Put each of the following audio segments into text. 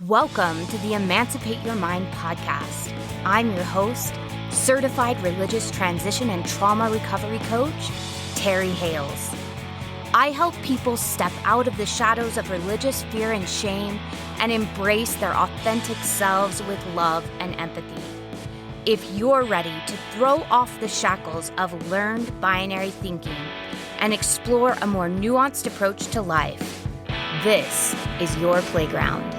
Welcome to the Emancipate Your Mind podcast. I'm your host, certified religious transition and trauma recovery coach, Terry Hales. I help people step out of the shadows of religious fear and shame and embrace their authentic selves with love and empathy. If you're ready to throw off the shackles of learned binary thinking and explore a more nuanced approach to life, this is your playground.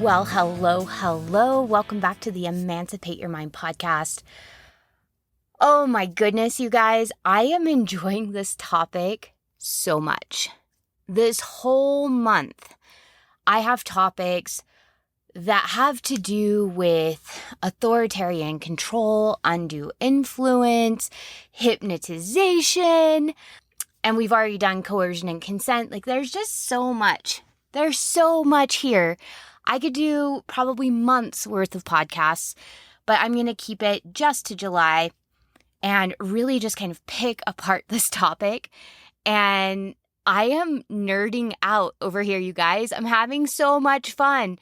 Well, hello. Welcome back to the Emancipate Your Mind podcast. Oh my goodness, you guys. I am enjoying this topic so much. This whole month, I have topics that have to do with authoritarian control, undue influence, hypnotization, and we've already done coercion and consent. There's just so much. There's so much here. I could do probably months worth of podcasts, but I'm going to keep it just to July and really just kind of pick apart this topic. And I am nerding out over here, you guys. I'm having so much fun.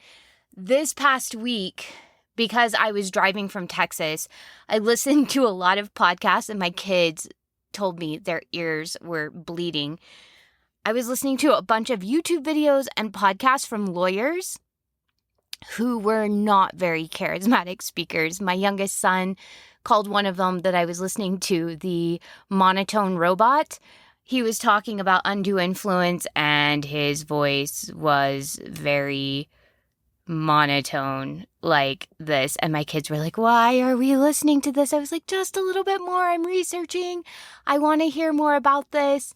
This past week, because I was driving from Texas, I listened to a lot of podcasts and my kids told me their ears were bleeding. I was listening to a bunch of YouTube videos and podcasts from lawyers who were not very charismatic speakers. My youngest son called one of them that I was listening to the monotone robot. He was talking about undue influence and his voice was very monotone like this. And my kids were like, why are we listening to this? I was like, just a little bit more. I'm researching. I want to hear more about this.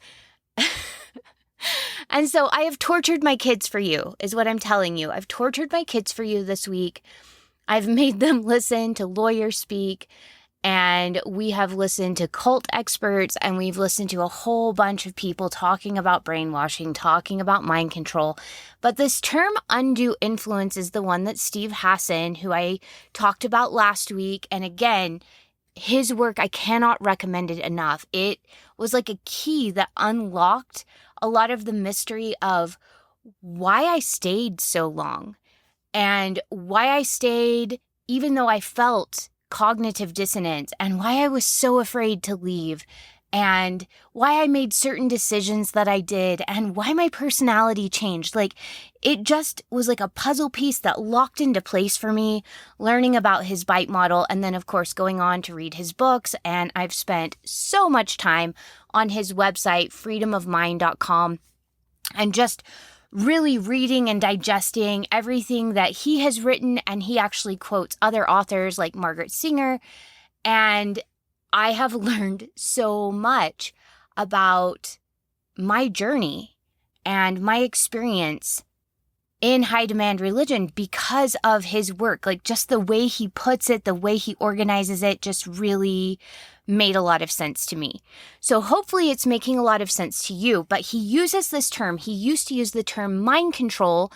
And so I have tortured my kids for you, is what I'm telling you. I've tortured my kids for you this week. I've made them listen to lawyers speak, and we have listened to cult experts, and we've listened to a whole bunch of people talking about brainwashing, talking about mind control. But this term undue influence is the one that Steve Hassan, who I talked about last week, and again, his work, I cannot recommend it enough. It was like a key that unlocked a lot of the mystery of why I stayed so long and why I stayed even though I felt cognitive dissonance and why I was so afraid to leave and why I made certain decisions that I did and why my personality changed. It just was like a puzzle piece that locked into place for me, learning about his bite model and then, of course, going on to read his books. And I've spent so much time on his website, freedomofmind.com, and just really reading and digesting everything that he has written. And he actually quotes other authors like Margaret Singer. And I have learned so much about my journey and my experience in high demand religion because of his work. Just the way he puts it, the way he organizes it just really made a lot of sense to me. So hopefully it's making a lot of sense to you, but he uses this term. He used to use the term mind control,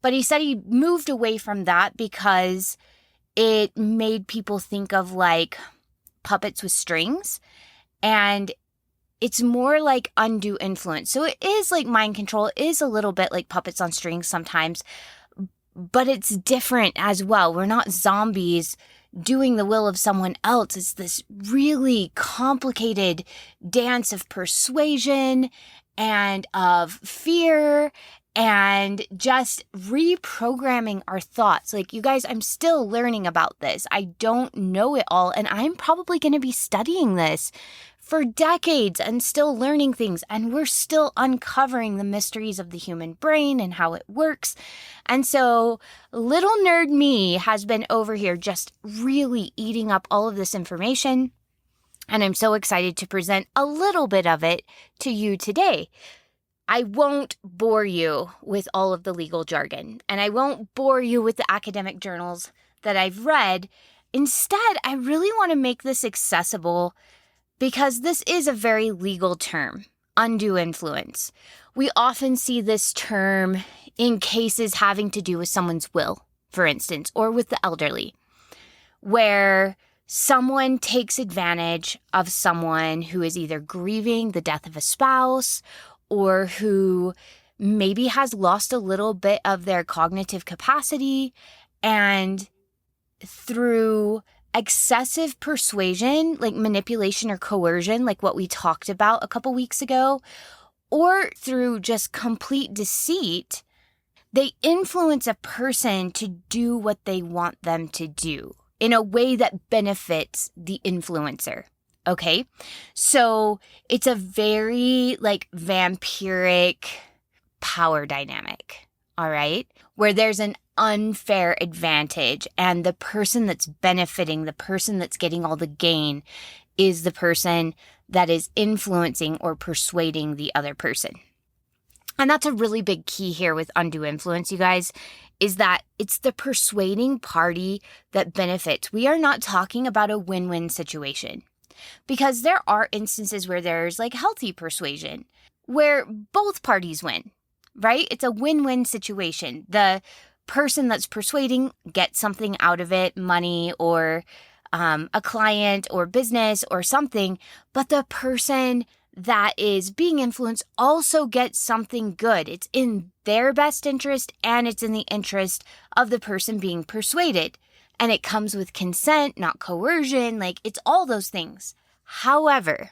but he said he moved away from that because it made people think of puppets with strings, and it's more like undue influence. So it is like mind control, it is a little bit like puppets on strings sometimes, but it's different as well. We're not zombies doing the will of someone else. It's this really complicated dance of persuasion and of fear and just reprogramming our thoughts. You guys, I'm still learning about this. I don't know it all, and I'm probably going to be studying this for decades and still learning things, and we're still uncovering the mysteries of the human brain and how it works. And so little nerd me has been over here just really eating up all of this information, and I'm so excited to present a little bit of it to you today. I won't bore you with all of the legal jargon, and I won't bore you with the academic journals that I've read. Instead, I really want to make this accessible because this is a very legal term, undue influence. We often see this term in cases having to do with someone's will, for instance, or with the elderly, where someone takes advantage of someone who is either grieving the death of a spouse or who maybe has lost a little bit of their cognitive capacity, and through excessive persuasion, like manipulation or coercion, like what we talked about a couple weeks ago, or through just complete deceit, they influence a person to do what they want them to do in a way that benefits the influencer. Okay? So it's a very like vampiric power dynamic. All right? Where there's an unfair advantage, and the person that's benefiting, the person that's getting all the gain, is the person that is influencing or persuading the other person. And that's a really big key here with undue influence, you guys, is that it's the persuading party that benefits. We are not talking about a win-win situation, because there are instances where there's like healthy persuasion where both parties win, right? It's a win-win situation. The person that's persuading gets something out of it, money or a client or business or something, but the person that is being influenced also gets something good. It's in their best interest, and it's in the interest of the person being persuaded. And it comes with consent, not coercion. Like, it's all those things. However,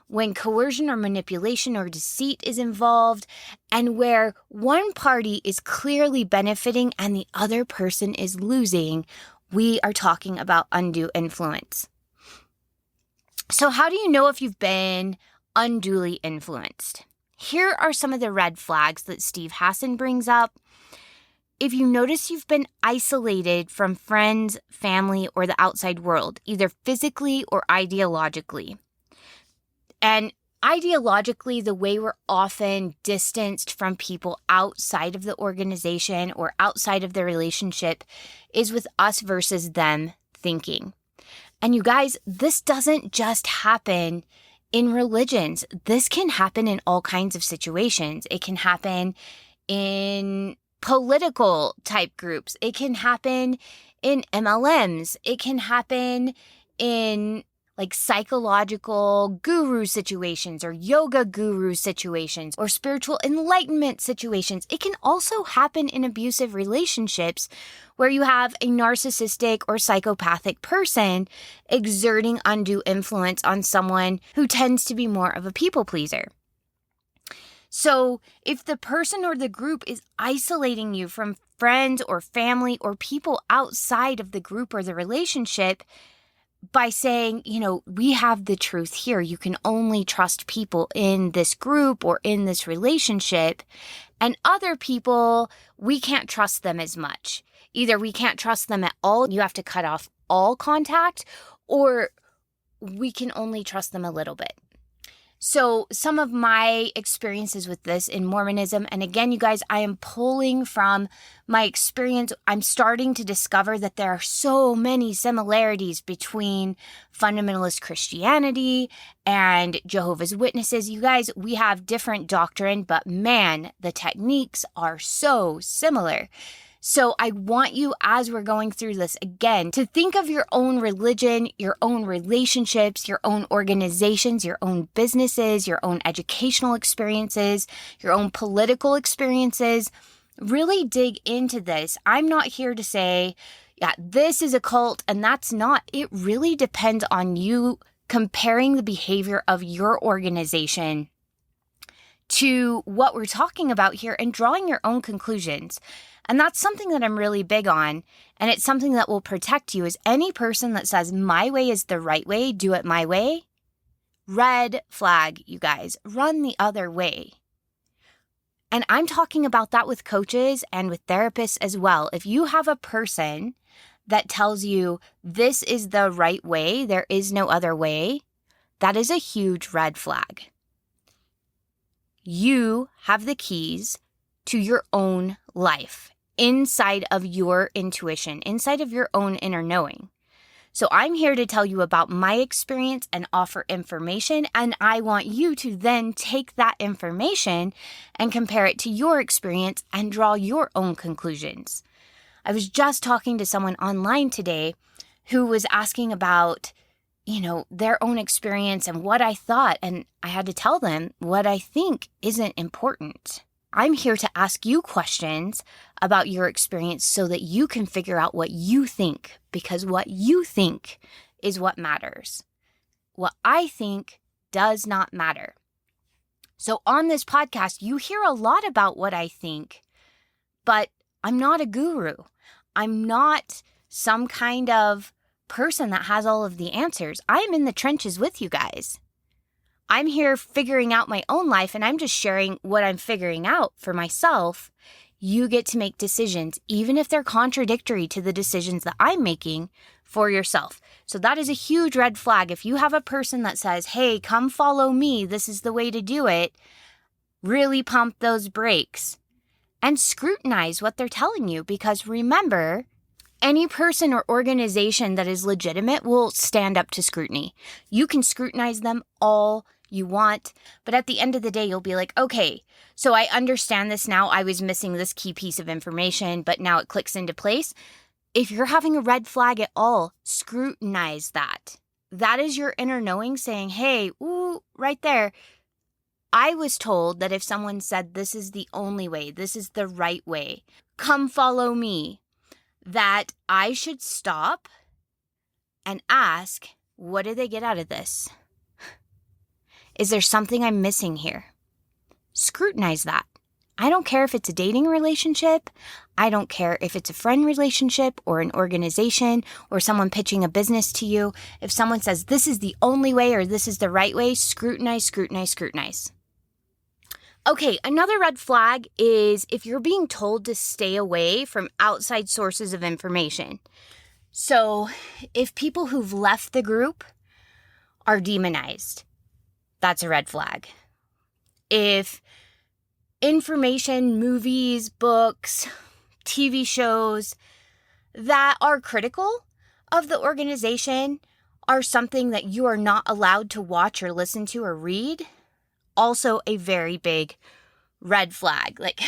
when coercion or manipulation or deceit is involved, and where one party is clearly benefiting and the other person is losing, we are talking about undue influence. So how do you know if you've been unduly influenced? Here are some of the red flags that Steve Hassan brings up. If you notice you've been isolated from friends, family, or the outside world, either physically or ideologically. And ideologically, the way we're often distanced from people outside of the organization or outside of the relationship is with us versus them thinking. And you guys, this doesn't just happen in religions. This can happen in all kinds of situations. It can happen in political type groups. It can happen in MLMs. It can happen in like psychological guru situations or yoga guru situations or spiritual enlightenment situations. It can also happen in abusive relationships where you have a narcissistic or psychopathic person exerting undue influence on someone who tends to be more of a people pleaser. So if the person or the group is isolating you from friends or family or people outside of the group or the relationship, by saying, we have the truth here. You can only trust people in this group or in this relationship. And other people, we can't trust them as much. Either we can't trust them at all, you have to cut off all contact, or we can only trust them a little bit. So some of my experiences with this in Mormonism, and again, you guys, I am pulling from my experience. I'm starting to discover that there are so many similarities between fundamentalist Christianity and Jehovah's Witnesses. You guys, we have different doctrine, but man, the techniques are so similar. So I want you, as we're going through this again, to think of your own religion, your own relationships, your own organizations, your own businesses, your own educational experiences, your own political experiences. Really dig into this. I'm not here to say, this is a cult, and that's not. It really depends on you comparing the behavior of your organization to what we're talking about here and drawing your own conclusions. And that's something that I'm really big on, and it's something that will protect you. Is any person that says, my way is the right way, do it my way, red flag, you guys. Run the other way. And I'm talking about that with coaches and with therapists as well. If you have a person that tells you this is the right way, there is no other way, that is a huge red flag. You have the keys to your own life, inside of your intuition, inside of your own inner knowing. So I'm here to tell you about my experience and offer information, and I want you to then take that information and compare it to your experience and draw your own conclusions. I was just talking to someone online today who was asking about, their own experience and what I thought. And I had to tell them what I think isn't important. I'm here to ask you questions about your experience so that you can figure out what you think, because what you think is what matters. What I think does not matter. So on this podcast, you hear a lot about what I think, but I'm not a guru. I'm not some kind of person that has all of the answers. I'm in the trenches with you guys. I'm here figuring out my own life, and I'm just sharing what I'm figuring out for myself. You get to make decisions, even if they're contradictory to the decisions that I'm making for yourself. So that is a huge red flag. If you have a person that says, hey, come follow me, this is the way to do it, really pump those brakes and scrutinize what they're telling you. Because remember, any person or organization that is legitimate will stand up to scrutiny. You can scrutinize them all you want, but at the end of the day, you'll be like, okay, so I understand this now. I was missing this key piece of information, but now it clicks into place. If you're having a red flag at all, scrutinize that. That is your inner knowing saying, hey, ooh, right there. I was told that if someone said this is the only way, this is the right way, come follow me, that I should stop and ask, what do they get out of this? Is there something I'm missing here? Scrutinize that. I don't care if it's a dating relationship. I don't care if it's a friend relationship or an organization or someone pitching a business to you. If someone says this is the only way or this is the right way, scrutinize, scrutinize, scrutinize. Okay, another red flag is if you're being told to stay away from outside sources of information. So if people who've left the group are demonized, that's a red flag. If information, movies, books, TV shows that are critical of the organization are something that you are not allowed to watch or listen to or read, also a very big red flag. Like,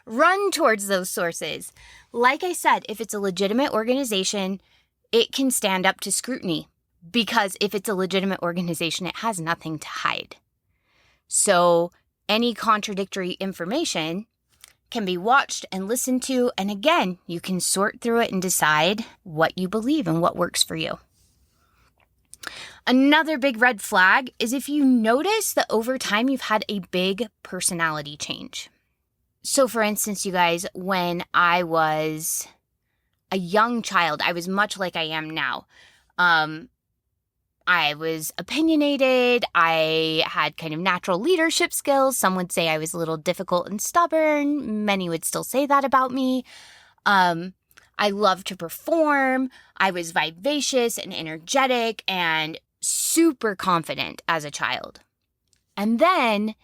run towards those sources. Like I said, if it's a legitimate organization, it can stand up to scrutiny, because if it's a legitimate organization, it has nothing to hide. So any contradictory information can be watched and listened to. And again, you can sort through it and decide what you believe and what works for you. Another big red flag is if you notice that over time you've had a big personality change. So for instance, you guys, when I was a young child, I was much like I am now. I was opinionated. I had kind of natural leadership skills. Some would say I was a little difficult and stubborn. Many would still say that about me. I loved to perform. I was vivacious and energetic and super confident as a child. And then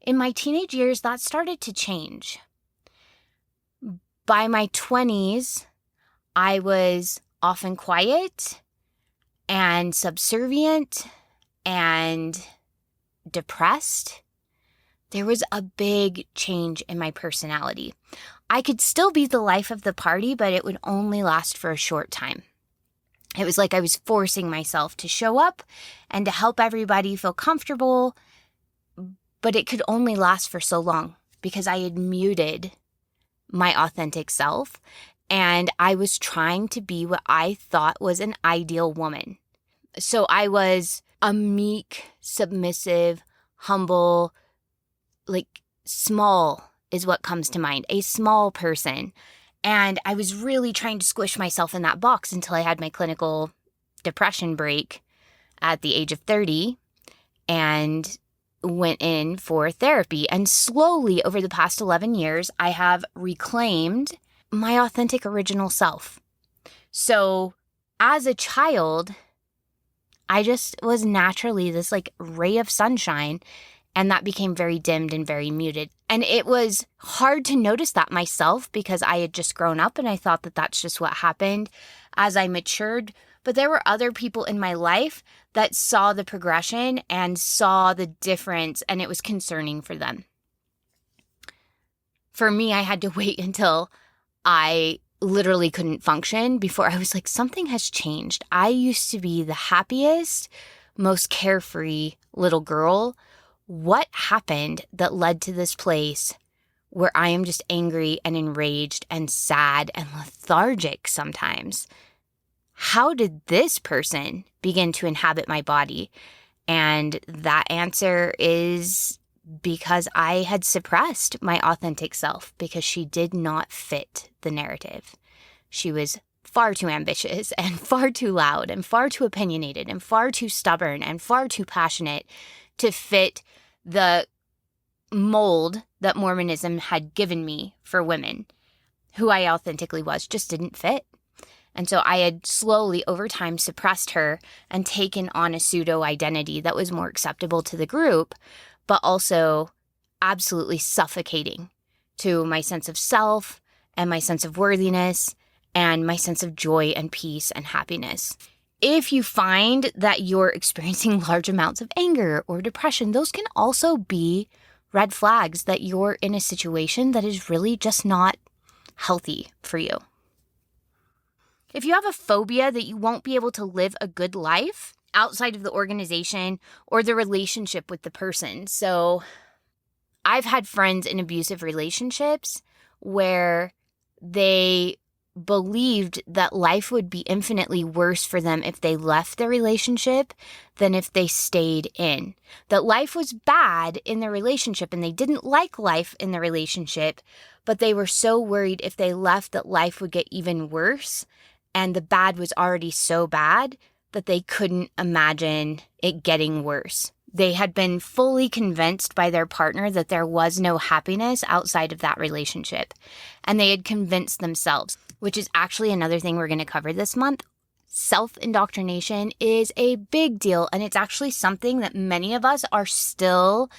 in my teenage years, that started to change. By my 20s, I was often quiet and subservient and depressed. There was a big change in my personality. I could still be the life of the party, but it would only last for a short time. It was like I was forcing myself to show up and to help everybody feel comfortable, but it could only last for so long because I had muted my authentic self. And I was trying to be what I thought was an ideal woman. So I was a meek, submissive, humble, small is what comes to mind, a small person. And I was really trying to squish myself in that box until I had my clinical depression break at the age of 30 and went in for therapy. And slowly over the past 11 years, I have reclaimed my authentic original self. So as a child, I just was naturally this ray of sunshine, and that became very dimmed and very muted. And it was hard to notice that myself because I had just grown up and I thought that that's just what happened as I matured. But there were other people in my life that saw the progression and saw the difference, and it was concerning for them. For me, I had to wait until I literally couldn't function before I was like, something has changed. I used to be the happiest, most carefree little girl. What happened that led to this place where I am just angry and enraged and sad and lethargic sometimes? How did this person begin to inhabit my body? And that answer is because I had suppressed my authentic self because she did not fit the narrative. She was far too ambitious and far too loud and far too opinionated and far too stubborn and far too passionate to fit the mold that Mormonism had given me for women. Who I authentically was just didn't fit. And so I had slowly over time suppressed her and taken on a pseudo identity that was more acceptable to the group, but also absolutely suffocating to my sense of self and my sense of worthiness and my sense of joy and peace and happiness. If you find that you're experiencing large amounts of anger or depression, those can also be red flags that you're in a situation that is really just not healthy for you. If you have a phobia that you won't be able to live a good life outside of the organization or the relationship with the person. So I've had friends in abusive relationships where they believed that life would be infinitely worse for them if they left the relationship than if they stayed in. That life was bad in the relationship and they didn't like life in the relationship, but they were so worried if they left that life would get even worse, and the bad was already so bad that they couldn't imagine it getting worse. They had been fully convinced by their partner that there was no happiness outside of that relationship. And they had convinced themselves, which is actually another thing we're going to cover this month. Self-indoctrination is a big deal, and it's actually something that many of us are still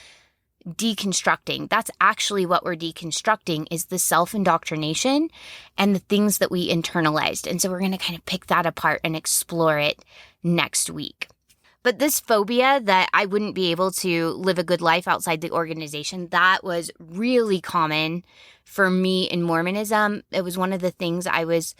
deconstructing. That's actually what we're deconstructing, is the self-indoctrination and the things that we internalized. And so we're going to kind of pick that apart and explore it next week. But this phobia that I wouldn't be able to live a good life outside the organization, that was really common for me in Mormonism. It was one of the things I was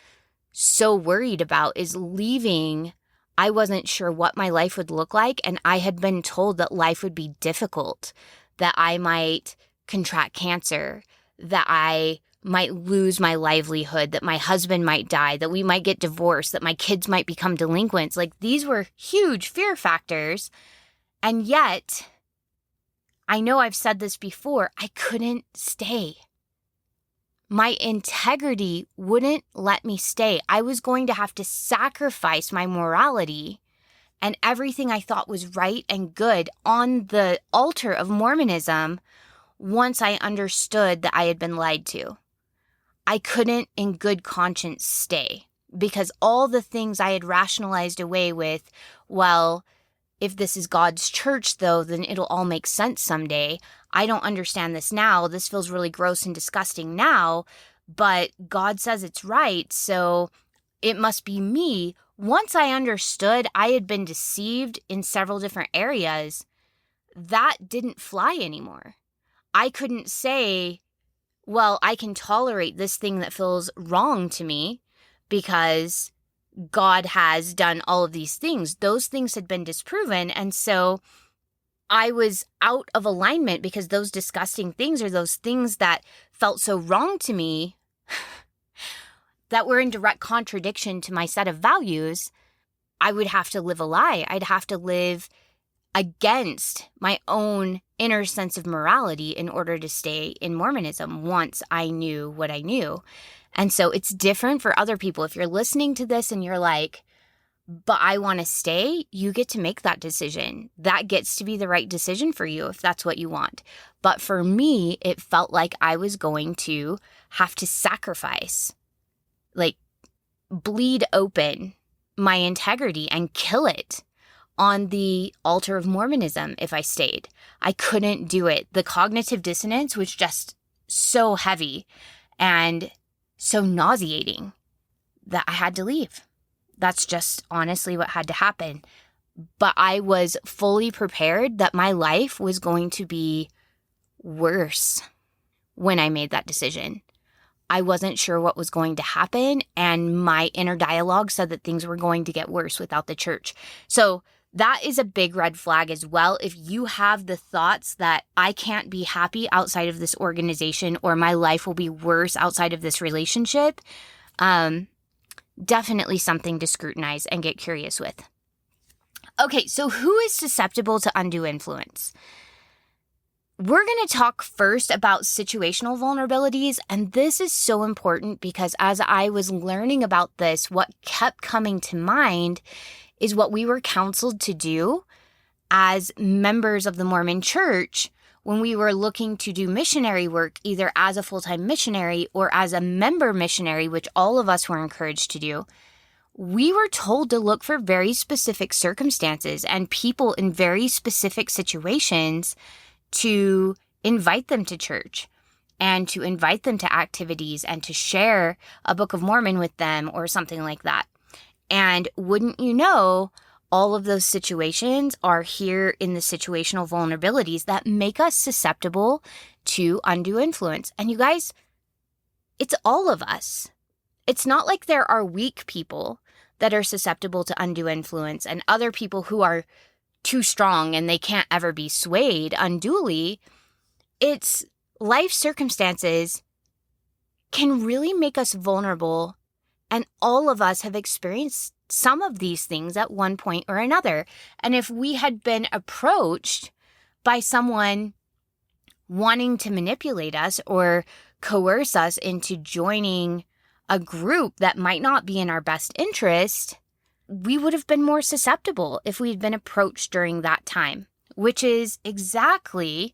so worried about, is leaving. I wasn't sure what my life would look like, and I had been told that life would be difficult, that I might contract cancer, that I might lose my livelihood, that my husband might die, that we might get divorced, that my kids might become delinquents. Like, these were huge fear factors. And yet, I know I've said this before, I couldn't stay. My integrity wouldn't let me stay. I was going to have to sacrifice my morality and everything I thought was right and good on the altar of Mormonism once I understood that I had been lied to. I couldn't in good conscience stay, because all the things I had rationalized away with, well, if this is God's church, though, then it'll all make sense someday. I don't understand this now. This feels really gross and disgusting now, but God says it's right, so it must be me. Once I understood I had been deceived in several different areas, that didn't fly anymore. I couldn't say, well, I can tolerate this thing that feels wrong to me because God has done all of these things. Those things had been disproven. And so I was out of alignment because those disgusting things, or those things that felt so wrong to me, that were in direct contradiction to my set of values, I would have to live a lie. I'd have to live against my own inner sense of morality in order to stay in Mormonism once I knew what I knew. And so it's different for other people. If you're listening to this and you're like, but I want to stay, you get to make that decision. That gets to be the right decision for you if that's what you want. But for me, it felt like I was going to have to sacrifice, like bleed open my integrity and kill it on the altar of Mormonism if I stayed. I couldn't do it. The cognitive dissonance was just so heavy and so nauseating that I had to leave. That's just honestly what had to happen. But I was fully prepared that my life was going to be worse when I made that decision. I wasn't sure what was going to happen, and my inner dialogue said that things were going to get worse without the church. So that is a big red flag as well. If you have the thoughts that I can't be happy outside of this organization, or my life will be worse outside of this relationship, definitely something to scrutinize and get curious with. Okay, so who is susceptible to undue influence? We're going to talk first about situational vulnerabilities, and this is so important because as I was learning about this, what kept coming to mind is what we were counseled to do as members of the Mormon Church when we were looking to do missionary work, either as a full-time missionary or as a member missionary, which all of us were encouraged to do. We were told to look for very specific circumstances and people in very specific situations to invite them to church and to invite them to activities and to share a Book of Mormon with them or something like that. And wouldn't you know, all of those situations are here in the situational vulnerabilities that make us susceptible to undue influence. And you guys, it's all of us. It's not like there are weak people that are susceptible to undue influence and other people who are too strong and they can't ever be swayed unduly. It's life circumstances can really make us vulnerable, and all of us have experienced some of these things at one point or another. And if we had been approached by someone wanting to manipulate us or coerce us into joining a group that might not be in our best interest, we would have been more susceptible if we had been approached during that time, which is exactly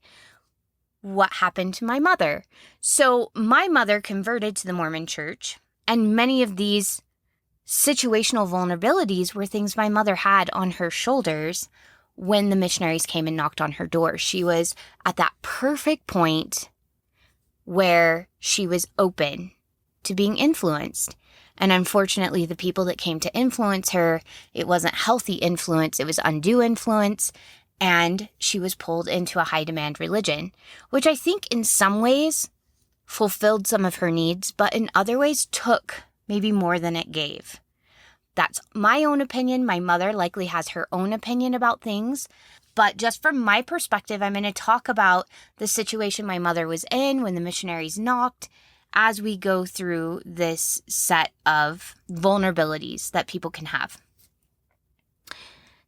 what happened to my mother. So my mother converted to the Mormon Church, and many of these situational vulnerabilities were things my mother had on her shoulders when the missionaries came and knocked on her door. She was at that perfect point where she was open to being influenced. And unfortunately, the people that came to influence her, it wasn't healthy influence, it was undue influence, and she was pulled into a high-demand religion, which I think in some ways fulfilled some of her needs, but in other ways took maybe more than it gave. That's my own opinion. My mother likely has her own opinion about things, but just from my perspective, I'm going to talk about the situation my mother was in when the missionaries knocked, as we go through this set of vulnerabilities that people can have.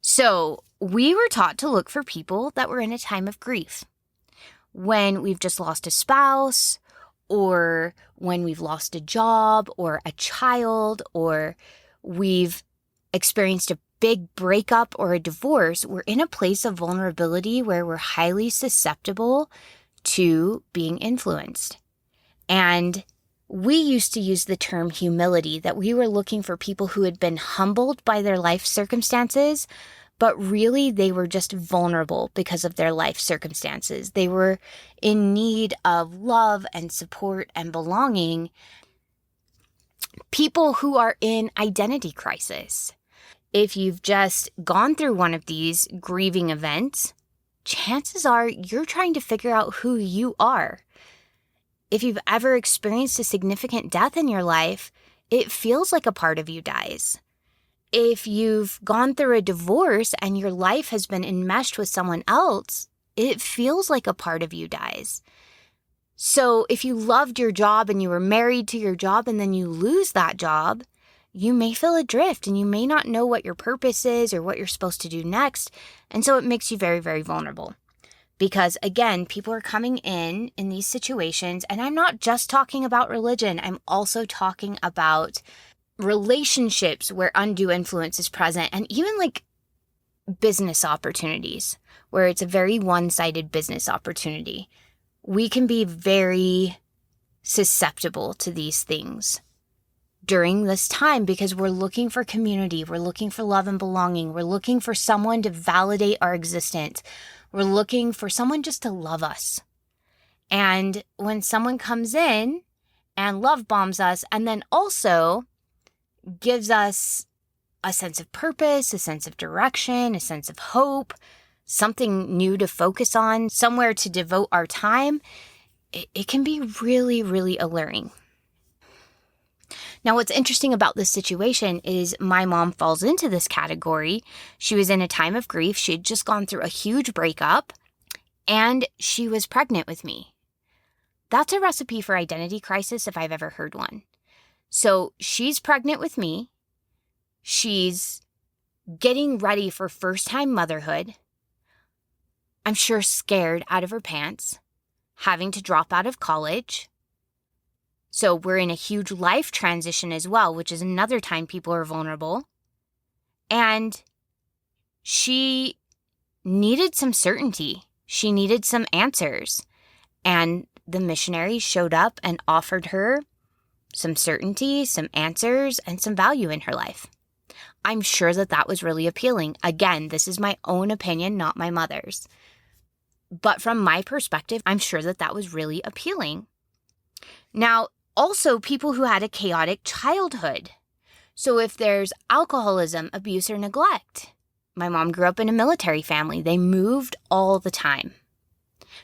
So we were taught to look for people that were in a time of grief. When we've just lost a spouse, or when we've lost a job or a child, or we've experienced a big breakup or a divorce, we're in a place of vulnerability where we're highly susceptible to being influenced. And we used to use the term humility, that we were looking for people who had been humbled by their life circumstances, but really they were just vulnerable because of their life circumstances. They were in need of love and support and belonging. People who are in identity crisis. If you've just gone through one of these grieving events, chances are you're trying to figure out who you are. If you've ever experienced a significant death in your life, it feels like a part of you dies. If you've gone through a divorce and your life has been enmeshed with someone else, it feels like a part of you dies. So if you loved your job and you were married to your job and then you lose that job, you may feel adrift and you may not know what your purpose is or what you're supposed to do next. And so it makes you very, very vulnerable. Because again, people are coming in these situations, and I'm not just talking about religion. I'm also talking about relationships where undue influence is present, and even like business opportunities where it's a very one-sided business opportunity. We can be very susceptible to these things during this time because we're looking for community. We're looking for love and belonging. We're looking for someone to validate our existence. We're looking for someone just to love us. And when someone comes in and love bombs us and then also gives us a sense of purpose, a sense of direction, a sense of hope, something new to focus on, somewhere to devote our time, it can be really, really alluring. Now, what's interesting about this situation is my mom falls into this category. She was in a time of grief. She had just gone through a huge breakup, and she was pregnant with me. That's a recipe for identity crisis if I've ever heard one. So she's pregnant with me. She's getting ready for first-time motherhood. I'm sure scared out of her pants, having to drop out of college. So we're in a huge life transition as well, which is another time people are vulnerable. And she needed some certainty. She needed some answers. And the missionaries showed up and offered her some certainty, some answers, and some value in her life. I'm sure that was really appealing. Again, this is my own opinion, not my mother's. But from my perspective, I'm sure that was really appealing. Now, also people who had a chaotic childhood. So if there's alcoholism, abuse, or neglect. My mom grew up in a military family. They moved all the time.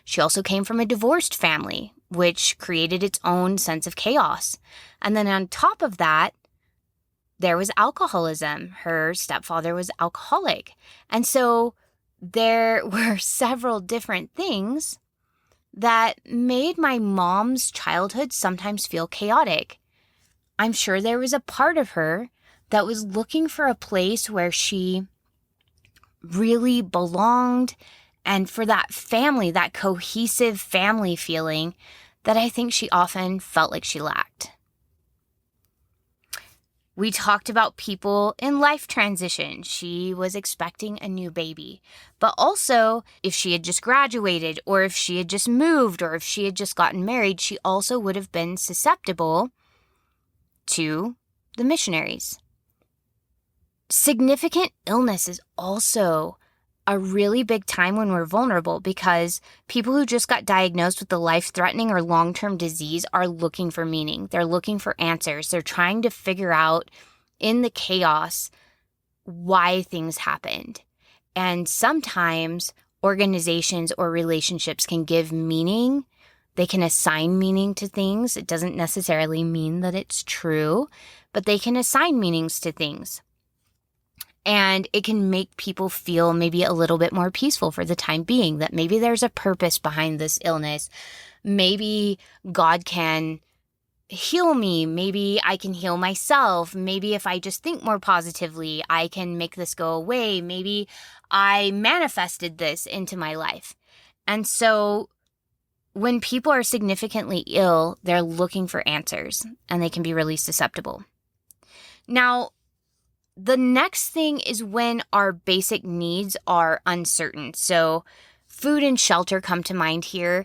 She also came from a divorced family, which created its own sense of chaos. And then on top of that, there was alcoholism. Her stepfather was alcoholic. And so there were several different things that made my mom's childhood sometimes feel chaotic. I'm sure there was a part of her that was looking for a place where she really belonged, and for that family, that cohesive family feeling that I think she often felt like she lacked. We talked about people in life transition. She was expecting a new baby. But also, if she had just graduated, or if she had just moved, or if she had just gotten married, she also would have been susceptible to the missionaries. Significant illness is also a really big time when we're vulnerable, because people who just got diagnosed with a life-threatening or long-term disease are looking for meaning. They're looking for answers. They're trying to figure out in the chaos why things happened. And sometimes organizations or relationships can give meaning. They can assign meaning to things. It doesn't necessarily mean that it's true, but they can assign meanings to things. And it can make people feel maybe a little bit more peaceful for the time being, that maybe there's a purpose behind this illness. Maybe God can heal me. Maybe I can heal myself. Maybe if I just think more positively, I can make this go away. Maybe I manifested this into my life. And so when people are significantly ill, they're looking for answers, and they can be really susceptible. Now, the next thing is when our basic needs are uncertain. So food and shelter come to mind here.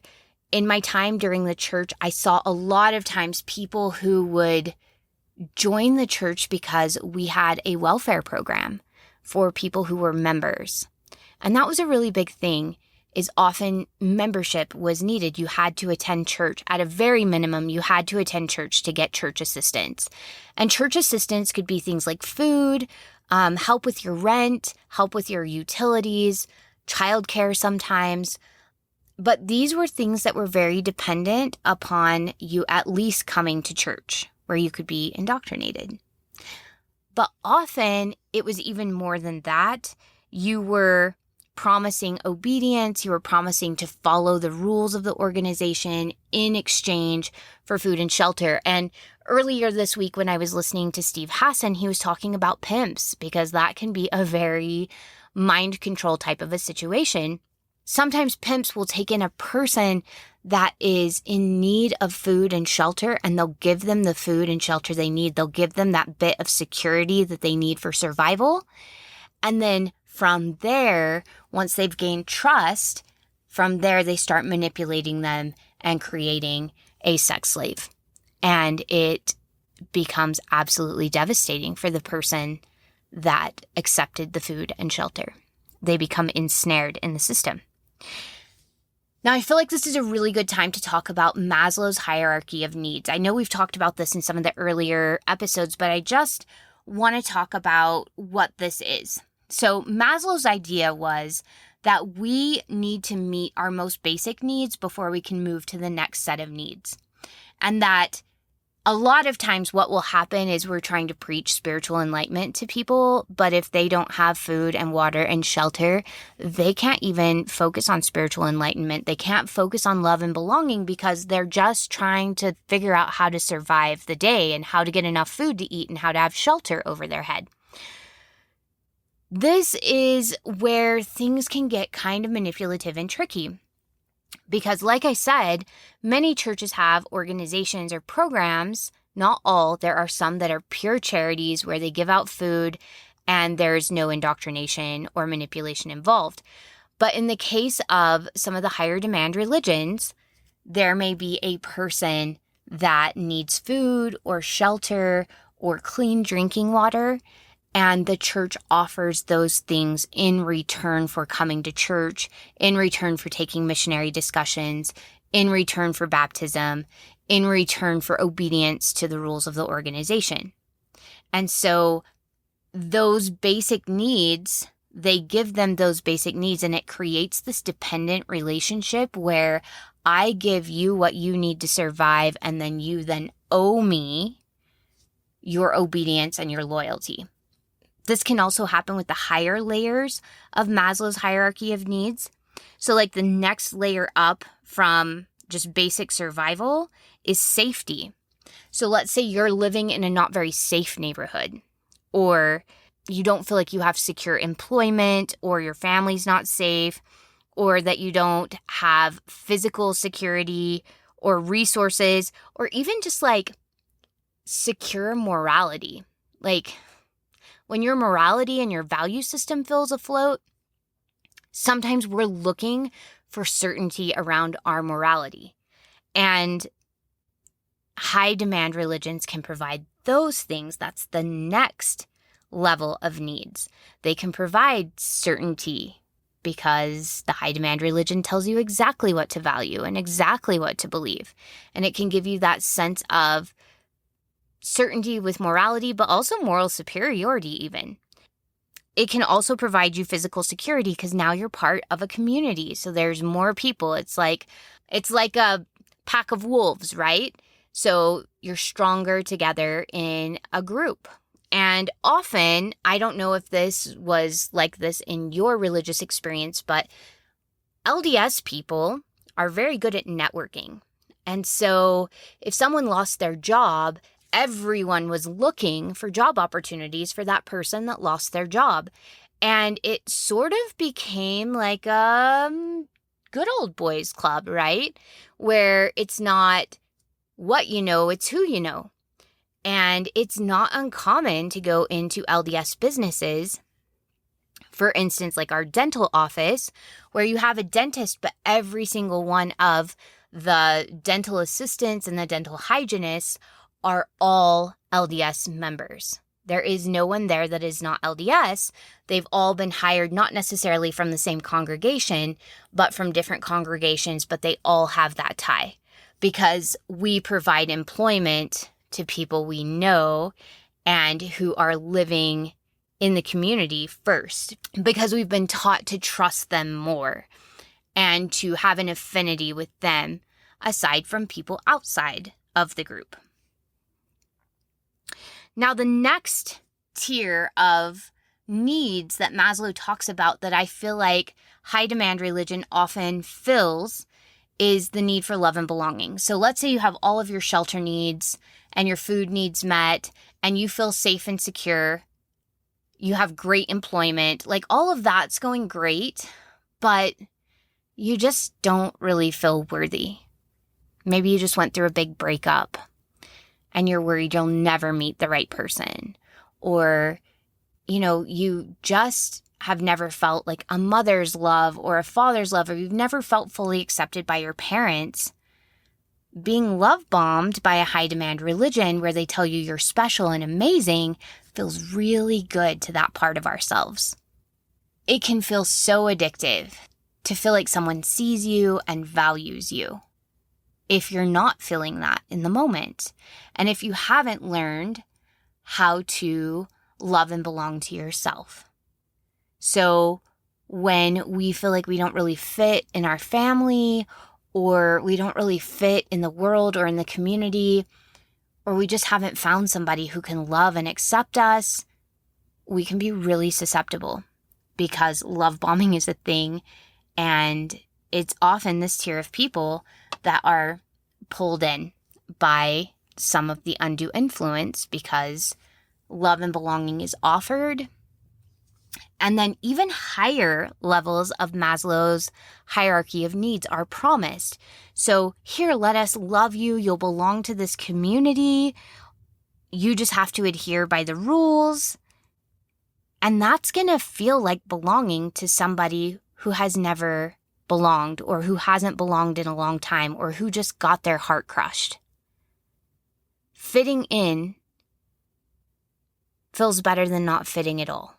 In my time during the church, I saw a lot of times people who would join the church because we had a welfare program for people who were members. And that was a really big thing, is often membership was needed. You had to attend church. At a very minimum, you had to attend church to get church assistance. And church assistance could be things like food, help with your rent, help with your utilities, childcare sometimes. But these were things that were very dependent upon you at least coming to church, where you could be indoctrinated. But often it was even more than that. You were promising obedience, you were promising to follow the rules of the organization in exchange for food and shelter. And earlier this week when I was listening to Steve Hassan, he was talking about pimps, because that can be a very mind control type of a situation. Sometimes pimps will take in a person that is in need of food and shelter, and they'll give them the food and shelter they need. They'll give them that bit of security that they need for survival. And then from there, once they've gained trust, from there they start manipulating them and creating a sex slave. And it becomes absolutely devastating for the person that accepted the food and shelter. They become ensnared in the system. Now, I feel like this is a really good time to talk about Maslow's hierarchy of needs. I know we've talked about this in some of the earlier episodes, but I just want to talk about what this is. So Maslow's idea was that we need to meet our most basic needs before we can move to the next set of needs. And that A lot of times what will happen is we're trying to preach spiritual enlightenment to people, but if they don't have food and water and shelter, they can't even focus on spiritual enlightenment. They can't focus on love and belonging because they're just trying to figure out how to survive the day and how to get enough food to eat and how to have shelter over their head. This is where things can get kind of manipulative and tricky. Because like I said, many churches have organizations or programs, not all. There are some that are pure charities where they give out food and there's no indoctrination or manipulation involved. But in the case of some of the higher demand religions, there may be a person that needs food or shelter or clean drinking water, and the church offers those things in return for coming to church, in return for taking missionary discussions, in return for baptism, in return for obedience to the rules of the organization. And so those basic needs, they give them those basic needs, and it creates this dependent relationship where I give you what you need to survive, and then you then owe me your obedience and your loyalty. This can also happen with the higher layers of Maslow's hierarchy of needs. So like the next layer up from just basic survival is safety. So let's say you're living in a not very safe neighborhood, or you don't feel like you have secure employment, or your family's not safe, or that you don't have physical security or resources, or even just like secure morality. Like, when your morality and your value system feels afloat, sometimes we're looking for certainty around our morality. And high demand religions can provide those things. That's the next level of needs. They can provide certainty because the high demand religion tells you exactly what to value and exactly what to believe. And it can give you that sense of certainty with morality, but also moral superiority even. It can also provide you physical security because now you're part of a community. So there's more people. It's like a pack of wolves, right? So you're stronger together in a group. And often, I don't know if this was like this in your religious experience, but LDS people are very good at networking. And so if someone lost their job, everyone was looking for job opportunities for that person that lost their job. And it sort of became like a good old boys club, right? Where it's not what you know, it's who you know. And it's not uncommon to go into LDS businesses, for instance, like our dental office, where you have a dentist, but every single one of the dental assistants and the dental hygienists are all LDS members. There is no one there that is not LDS. They've all been hired not necessarily from the same congregation, but from different congregations, but they all have that tie because we provide employment to people we know and who are living in the community first, because we've been taught to trust them more and to have an affinity with them aside from people outside of the group. Now, the next tier of needs that Maslow talks about that I feel like high demand religion often fills is the need for love and belonging. So let's say you have all of your shelter needs and your food needs met and you feel safe and secure. You have great employment, like all of that's going great, but you just don't really feel worthy. Maybe you just went through a big breakup and you're worried you'll never meet the right person. Or, you just have never felt like a mother's love or a father's love, or you've never felt fully accepted by your parents. Being love bombed by a high demand religion where they tell you you're special and amazing feels really good to that part of ourselves. It can feel so addictive to feel like someone sees you and values you if you're not feeling that in the moment. And if you haven't learned how to love and belong to yourself. So when we feel like we don't really fit in our family, or we don't really fit in the world or in the community, or we just haven't found somebody who can love and accept us, we can be really susceptible because love bombing is a thing. And it's often this tier of people that are pulled in by some of the undue influence because love and belonging is offered. And then even higher levels of Maslow's hierarchy of needs are promised. So here, let us love you. You'll belong to this community. You just have to adhere by the rules. And that's going to feel like belonging to somebody who has never belonged or who hasn't belonged in a long time or who just got their heart crushed. Fitting in feels better than not fitting at all.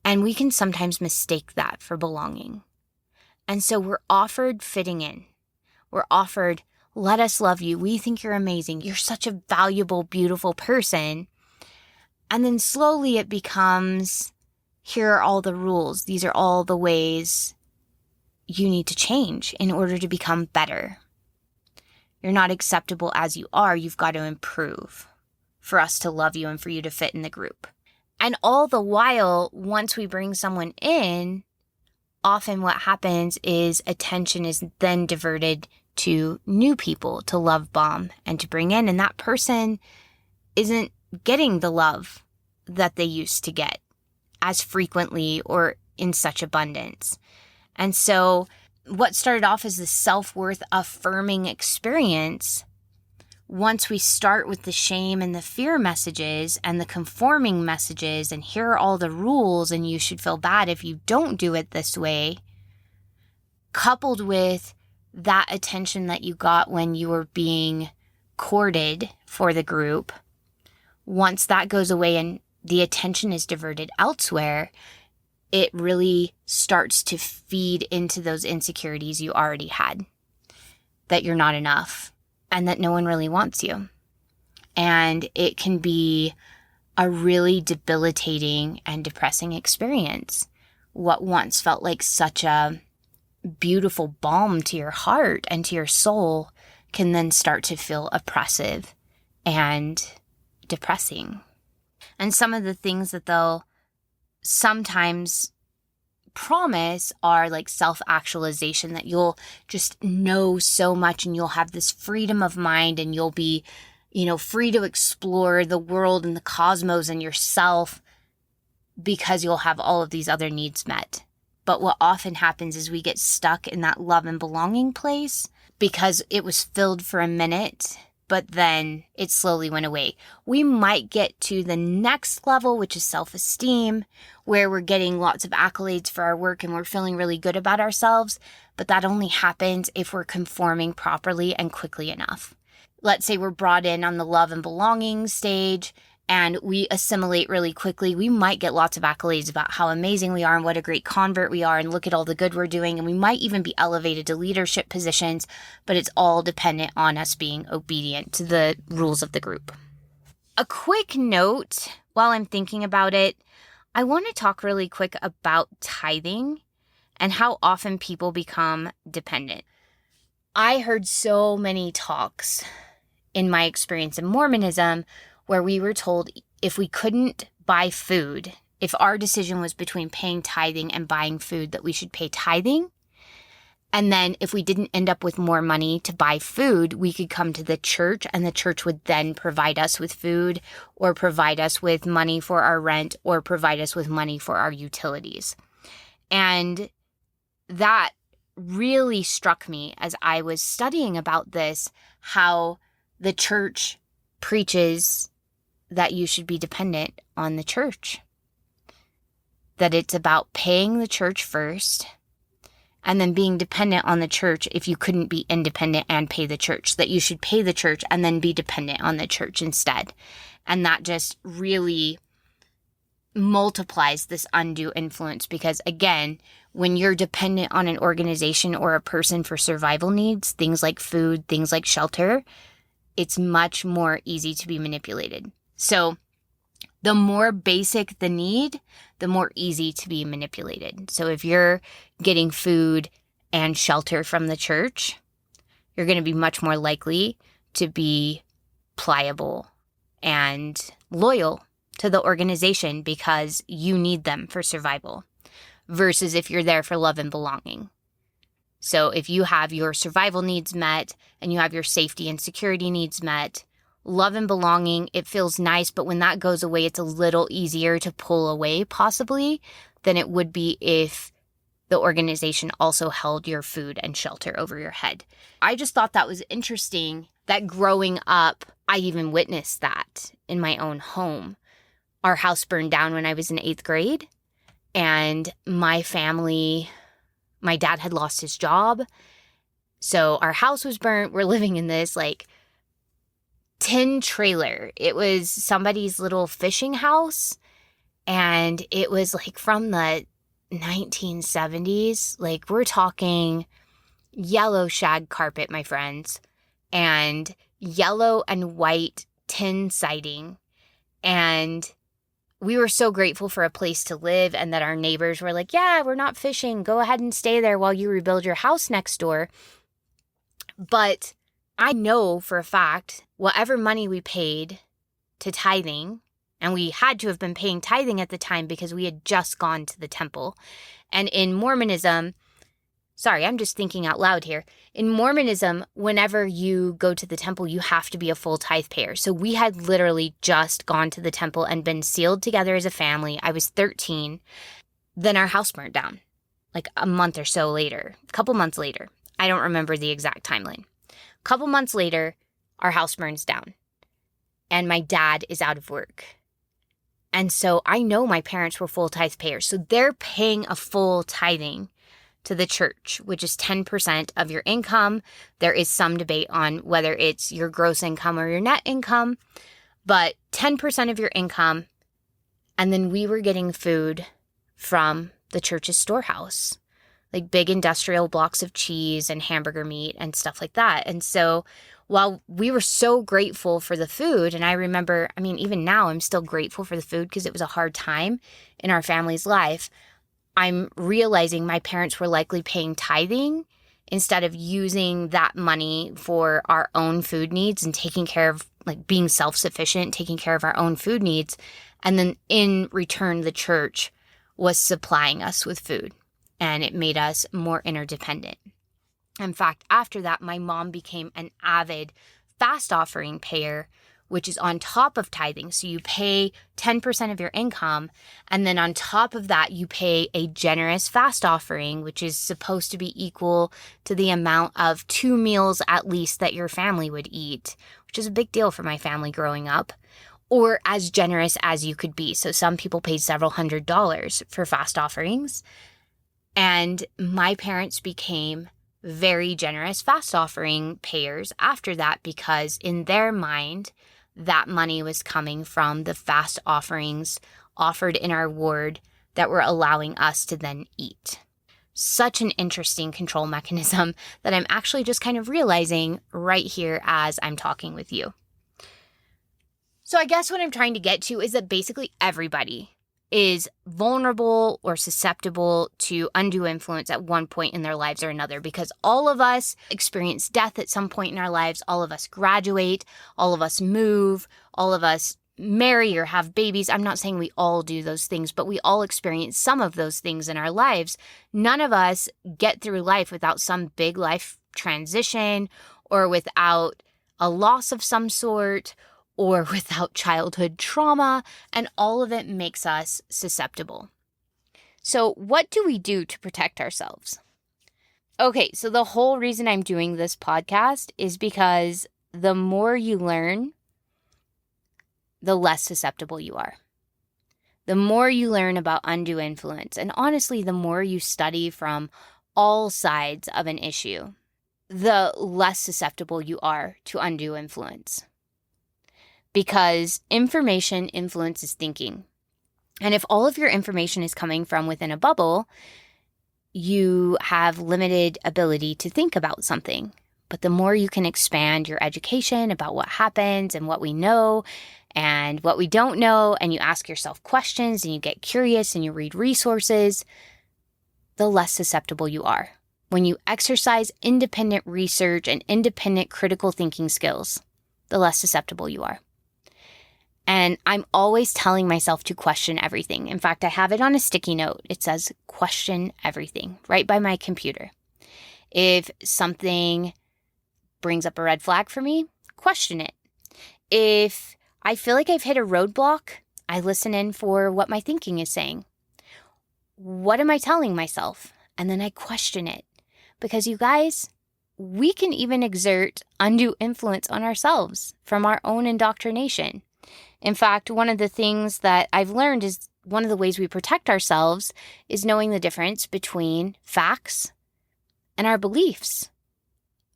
And we can sometimes mistake that for belonging. And so we're offered fitting in. We're offered, let us love you. We think you're amazing. You're such a valuable, beautiful person. And then slowly it becomes, here are all the rules. These are all the ways you need to change in order to become better. You're not acceptable as you are. You've got to improve for us to love you and for you to fit in the group. And all the while, once we bring someone in, often what happens is attention is then diverted to new people to love bomb and to bring in. And that person isn't getting the love that they used to get as frequently or in such abundance. And so what started off as the self-worth affirming experience, once we start with the shame and the fear messages and the conforming messages, and here are all the rules and you should feel bad if you don't do it this way, coupled with that attention that you got when you were being courted for the group, once that goes away and the attention is diverted elsewhere, it really starts to feed into those insecurities you already had, that you're not enough and that no one really wants you. And it can be a really debilitating and depressing experience. What once felt like such a beautiful balm to your heart and to your soul can then start to feel oppressive and depressing. And some of the things that they'll sometimes promise are like self-actualization, that you'll just know so much and you'll have this freedom of mind and you'll be, free to explore the world and the cosmos and yourself because you'll have all of these other needs met. But what often happens is we get stuck in that love and belonging place because it was filled for a minute, but then it slowly went away. We might get to the next level, which is self-esteem, where we're getting lots of accolades for our work and we're feeling really good about ourselves, but that only happens if we're conforming properly and quickly enough. Let's say we're brought in on the love and belonging stage and we assimilate really quickly. We might get lots of accolades about how amazing we are and what a great convert we are and look at all the good we're doing. And we might even be elevated to leadership positions, but it's all dependent on us being obedient to the rules of the group. A quick note while I'm thinking about it, I want to talk really quick about tithing and how often people become dependent. I heard so many talks in my experience in Mormonism where we were told if we couldn't buy food, if our decision was between paying tithing and buying food, that we should pay tithing. And then if we didn't end up with more money to buy food, we could come to the church and the church would then provide us with food or provide us with money for our rent or provide us with money for our utilities. And that really struck me as I was studying about this, how the church preaches that you should be dependent on the church, that it's about paying the church first and then being dependent on the church if you couldn't be independent and pay the church, that you should pay the church and then be dependent on the church instead. And that just really multiplies this undue influence because, again, when you're dependent on an organization or a person for survival needs, things like food, things like shelter, it's much more easy to be manipulated. So the more basic the need, the more easy to be manipulated. So if you're getting food and shelter from the church, you're going to be much more likely to be pliable and loyal to the organization because you need them for survival, versus if you're there for love and belonging. So if you have your survival needs met and you have your safety and security needs met, love and belonging, it feels nice, but when that goes away, it's a little easier to pull away possibly than it would be if the organization also held your food and shelter over your head. I just thought that was interesting that growing up, I even witnessed that in my own home. Our house burned down when I was in 8th grade, and my family, my dad had lost his job. So our house was burnt. We're living in this like tin trailer. It was somebody's little fishing house, and it was like from the 1970s. Like, we're talking yellow shag carpet, my friends, and yellow and white tin siding. And we were so grateful for a place to live, and that our neighbors were like, yeah, we're not fishing. Go ahead and stay there while you rebuild your house next door. But I know for a fact, whatever money we paid to tithing, and we had to have been paying tithing at the time because we had just gone to the temple. And in Mormonism, sorry, I'm just thinking out loud here. In Mormonism, whenever you go to the temple, you have to be a full tithe payer. So we had literally just gone to the temple and been sealed together as a family. I was 13. Then our house burnt down, like a month or so later, a couple months later. I don't remember the exact timeline. A couple months later, our house burns down, and my dad is out of work. And so I know my parents were full tithe payers. So they're paying a full tithing to the church, which is 10% of your income. There is some debate on whether it's your gross income or your net income, but 10% of your income. And then we were getting food from the church's storehouse, like big industrial blocks of cheese and hamburger meat and stuff like that. And so while we were so grateful for the food, and I remember, I mean, even now I'm still grateful for the food because it was a hard time in our family's life, I'm realizing my parents were likely paying tithing instead of using that money for our own food needs and taking care of, like, being self-sufficient, taking care of our own food needs. And then in return, the church was supplying us with food, and it made us more interdependent. In fact, after that, my mom became an avid fast offering payer, which is on top of tithing. So you pay 10% of your income, and then on top of that, you pay a generous fast offering, which is supposed to be equal to the amount of 2 meals at least that your family would eat, which is a big deal for my family growing up, or as generous as you could be. So some people paid several $100s for fast offerings, and my parents became very generous fast offering payers after that, because in their mind, that money was coming from the fast offerings offered in our ward that were allowing us to then eat. Such an interesting control mechanism that I'm actually just kind of realizing right here as I'm talking with you. So I guess what I'm trying to get to is that basically everybody is vulnerable or susceptible to undue influence at one point in their lives or another, because all of us experience death at some point in our lives. All of us graduate, all of us move, all of us marry or have babies. I'm not saying we all do those things, but we all experience some of those things in our lives. None of us get through life without some big life transition, or without a loss of some sort, or without childhood trauma, and all of it makes us susceptible. So what do we do to protect ourselves? Okay, so the whole reason I'm doing this podcast is because the more you learn, the less susceptible you are. The more you learn about undue influence, and honestly, the more you study from all sides of an issue, the less susceptible you are to undue influence. Because information influences thinking. And if all of your information is coming from within a bubble, you have limited ability to think about something. But the more you can expand your education about what happens and what we know and what we don't know, and you ask yourself questions and you get curious and you read resources, the less susceptible you are when you exercise independent research and independent critical thinking skills. the less susceptible you are. And I'm always telling myself to question everything. In fact, I have it on a sticky note. It says, question everything, right by my computer. If something brings up a red flag for me, question it. If I feel like I've hit a roadblock, I listen in for what my thinking is saying. What am I telling myself? And then I question it. Because you guys, we can even exert undue influence on ourselves from our own indoctrination. In fact, one of the things that I've learned is one of the ways we protect ourselves is knowing the difference between facts and our beliefs.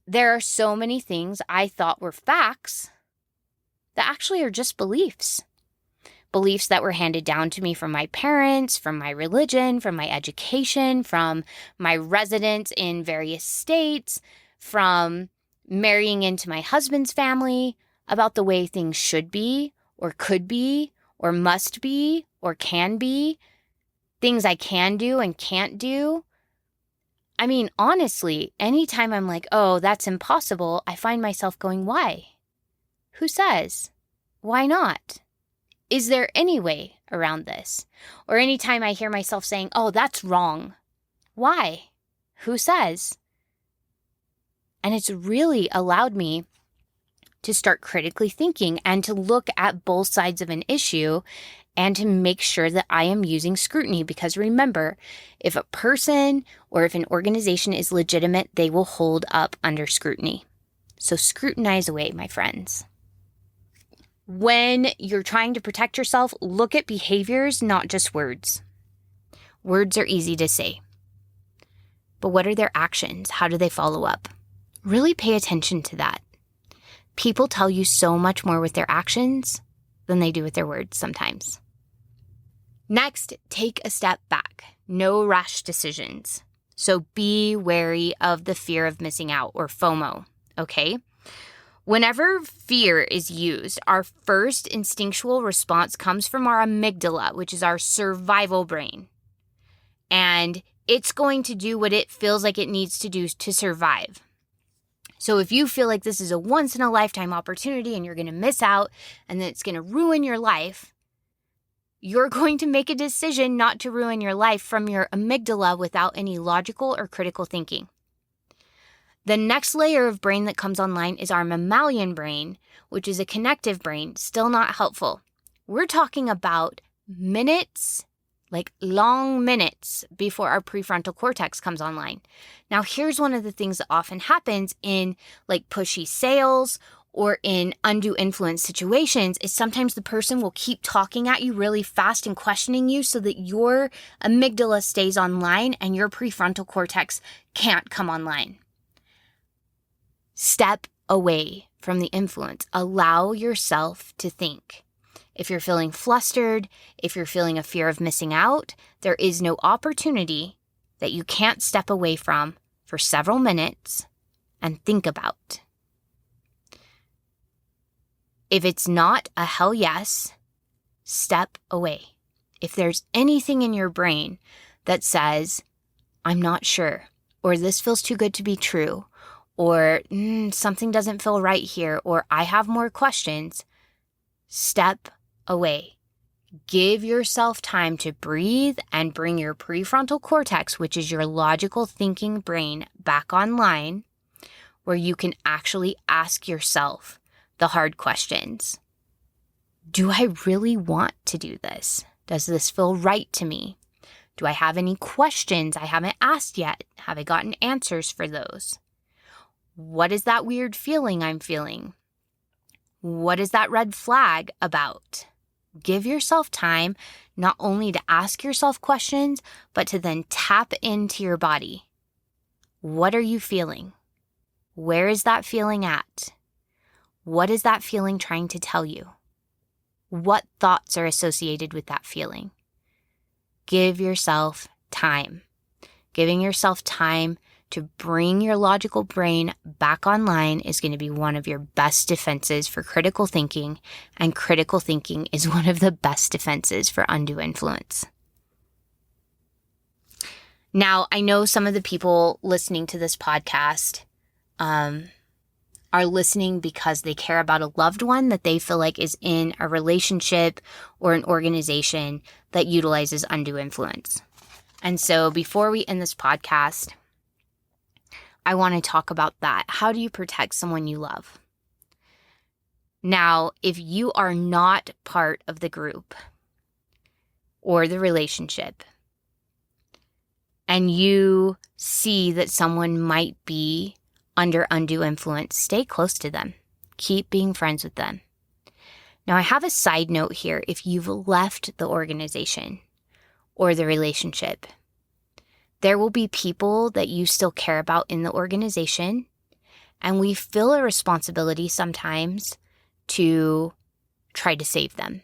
There are so many things I thought were facts that actually are just beliefs. Beliefs that were handed down to me from my parents, from my religion, from my education, from my residence in various states, from marrying into my husband's family about the way things should be, or could be, or must be, or can be, things I can do and can't do. I mean, honestly, anytime I'm like, oh, that's impossible, I find myself going, why? Who says? Why not? Is there any way around this? Or anytime I hear myself saying, oh, that's wrong. Why? Who says? And it's really allowed me to start critically thinking and to look at both sides of an issue and to make sure that I am using scrutiny. Because remember, if a person or if an organization is legitimate, they will hold up under scrutiny. So scrutinize away, my friends. When you're trying to protect yourself, look at behaviors, not just words. Words are easy to say. But what are their actions? How do they follow up? Really pay attention to that. People tell you so much more with their actions than they do with their words sometimes. Next, take a step back. No rash decisions. So be wary of the fear of missing out, or FOMO, okay? Whenever fear is used, our first instinctual response comes from our amygdala, which is our survival brain. And it's going to do what it feels like it needs to do to survive. So if you feel like this is a once-in-a-lifetime opportunity and you're going to miss out and that it's going to ruin your life, you're going to make a decision not to ruin your life from your amygdala without any logical or critical thinking. The next layer of brain that comes online is our mammalian brain, which is a connective brain, still not helpful. We're talking about minutes, like long minutes before our prefrontal cortex comes online. Now, here's one of the things that often happens in like pushy sales or in undue influence situations is sometimes the person will keep talking at you really fast and questioning you so that your amygdala stays online and your prefrontal cortex can't come online. Step away from the influence. Allow yourself to think. If you're feeling flustered, if you're feeling a fear of missing out, there is no opportunity that you can't step away from for several minutes and think about. If it's not a hell yes, step away. If there's anything in your brain that says, I'm not sure, or this feels too good to be true, or something doesn't feel right here, or I have more questions, step away. Give yourself time to breathe and bring your prefrontal cortex, which is your logical thinking brain, back online, where you can actually ask yourself the hard questions. Do I really want to do this? Does this feel right to me? Do I have any questions I haven't asked yet? Have I gotten answers for those? What is that weird feeling I'm feeling? What is that red flag about? Give yourself time not only to ask yourself questions, but to then tap into your body. What are you feeling? Where is that feeling at? What is that feeling trying to tell you? What thoughts are associated with that feeling? Give yourself time. Giving yourself time to bring your logical brain back online is going to be one of your best defenses for critical thinking, and critical thinking is one of the best defenses for undue influence. Now, I know some of the people listening to this podcast are listening because they care about a loved one that they feel like is in a relationship or an organization that utilizes undue influence. And so before we end this podcast, I want to talk about that. How do you protect someone you love? Now, if you are not part of the group or the relationship, and you see that someone might be under undue influence, stay close to them. Keep being friends with them. Now, I have a side note here. If you've left the organization or the relationship, there will be people that you still care about in the organization, and we feel a responsibility sometimes to try to save them.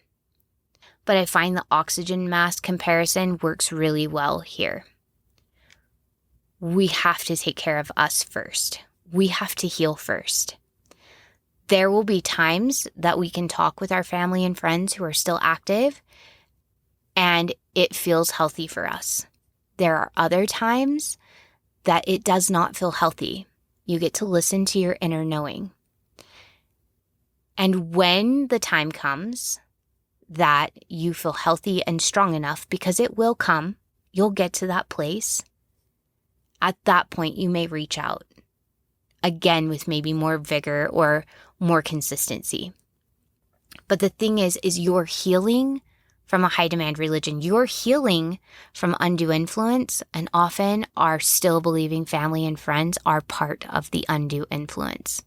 But I find the oxygen mask comparison works really well here. We have to take care of us first. We have to heal first. There will be times that we can talk with our family and friends who are still active, and it feels healthy for us. There are other times that it does not feel healthy. You get to listen to your inner knowing. And when the time comes that you feel healthy and strong enough, because it will come, you'll get to that place. At that point, you may reach out again with maybe more vigor or more consistency. But the thing is you're healing from a high demand religion. You're healing from undue influence, and often our still believing family and friends are part of the undue influence.